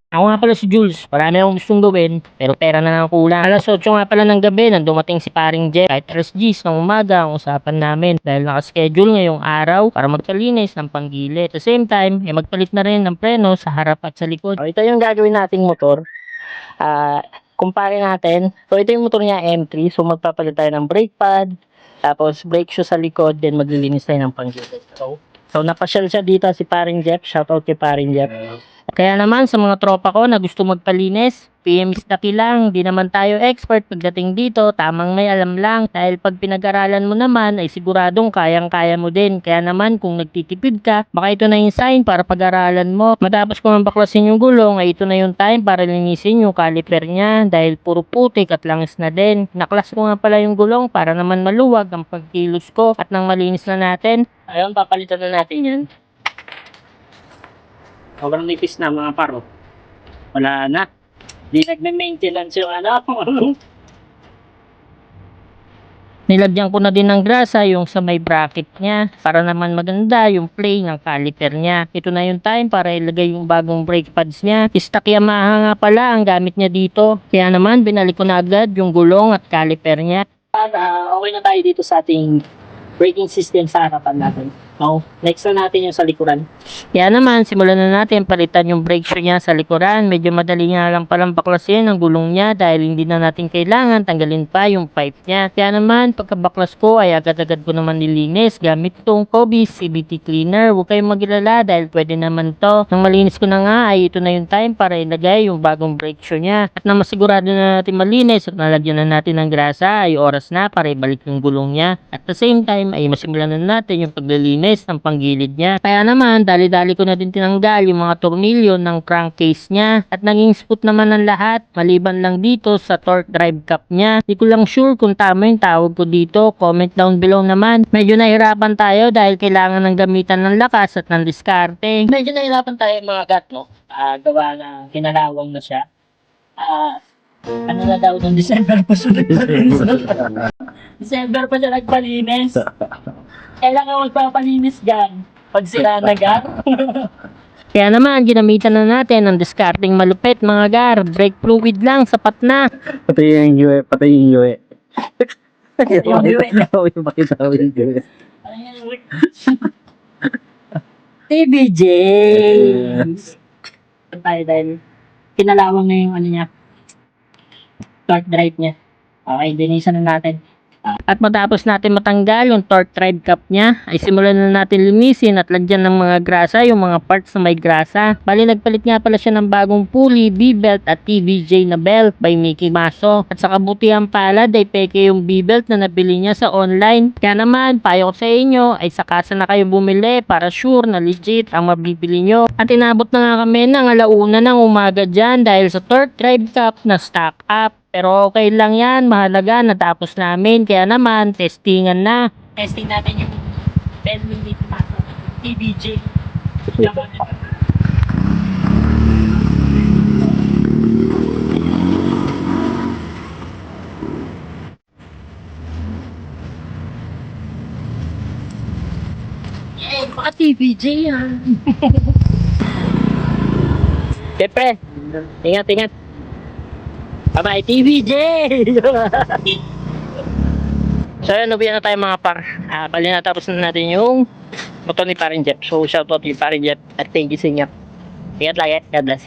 Ako nga pala si Jules. Marami akong gustong gawin, pero pera na lang ang kulang. Alas 8 nga pala ng gabi nang dumating si paring Jeff. Kahit alas 10 ng umaga ang usapan namin dahil nakaschedule ngayong araw para magpalinis ng panggilid. At the same time, magpalit na rin ng preno sa harap at sa likod. So, ito yung gagawin nating motor. Kumpare natin. So, ito yung motor niya M3. So, magpapalit tayo ng brake pad, tapos brake shoe sa likod, then maglilinis tayo ng panggilid. So napasyal siya dito si paring Jeff. Shoutout kay paring Jeff. Kaya naman sa mga tropa ko na gusto magpalinis, PM Staki lang, di naman tayo expert pagdating dito, tamang may alam lang. Dahil pag pinag-aralan mo naman ay siguradong kayang-kaya mo din. Kaya naman kung nagtitipid ka, baka ito na yung sign para pag-aralan mo. Matapos ko mabaklasin yung gulong ay ito na yung time para linisin yung caliper niya dahil puro putik at langis na din. Naklas ko nga pala yung gulong para naman maluwag ang pagkilos ko at nang malinis na natin. Ayun, papalitan na natin yan. Sobrang nipis na mga paro. Wala na. Di nagme-maintenance yung ano. Nilagyan ko na din ng grasa yung sa may bracket niya para naman maganda yung play ng caliper niya. Ito na yung time para ilagay yung bagong brake pads niya. Stock Yamaha nga pala ang gamit niya dito. Kaya naman binalik ko na agad yung gulong at caliper niya. Para okay na tayo dito sa ating braking system sa harapan natin. So, next na natin yung sa likuran. Kaya naman, simulan na natin palitan yung brake shoe niya sa likuran. Medyo madali nga lang palang baklasin ang gulong niya dahil hindi na natin kailangan tanggalin pa yung pipe niya. Kaya naman, pagkabaklas ko ay agad-agad ko naman nilinis gamit itong Kobe CVT cleaner. Huwag kayong magilala dahil pwede naman to. Nang malinis ko na nga ay ito na yung time para ilagay yung bagong brake shoe niya. At nang masigurado na natin malinis at nalagyan na natin ng grasa ay oras na para ibalik yung gulong niya. At the same time ay masimulan na natin yung paglilinis ng panggilid niya. Kaya naman, dali-dali ko na din tinanggal yung mga tornilyo ng crankcase niya at naging smooth naman ang lahat maliban lang dito sa torque drive cap niya. Di ko lang sure kung tama yung tawag ko dito. Comment down below naman. Medyo nahirapan tayo dahil kailangan ng gamitan ng lakas at ng diskarte. Medyo nahirapan tayo mga gat, no? Gawa na kinalawang na siya. Ano na daw ng December pa siya nagpalinis. December pa siya nagpalinis. Kailangan magpapalinis gan pag sila na gar. Kaya naman, ginamitan na natin ang discarding malupit mga gar. Brake fluid lang, sapat na. Pati yung UE, pati yung UE. Yung UE. Yung makita ko yung UE. TBJ! Tayo dahil kinalawang na yung ano niya. Torque drive niya. Okay, dinisan na natin. At matapos natin matanggal yung torque drive cap niya, ay simulan na natin linisin at lagyan ng mga grasa yung mga parts na may grasa. Bali nagpalit nga pala siya ng bagong pulley, B-belt at TVJ na belt by Mickey Maso. At sa kabutihan pala, day peke yung B-belt na nabili niya sa online. Kaya naman, payo ko sa inyo ay sakasa na kayo bumili para sure na legit ang mabibili nyo. At inabot na nga kami ng alauna ng umaga dyan dahil sa torque drive cap na stock up. Pero okay lang yan, mahalaga natapos namin. Kaya naman, testingan na. Testing natin yung bending dito natin. TBJ. Yay, baka TBJ yan. Siyempre, ingat. Bye-bye, TVJ! So yun, nubiyan na tayo mga par. Bali na tapos na natin yung motor ni paring Jeff. So shoutout ni paring Jeff at thank you sa inyo. Ingat lagi, God bless.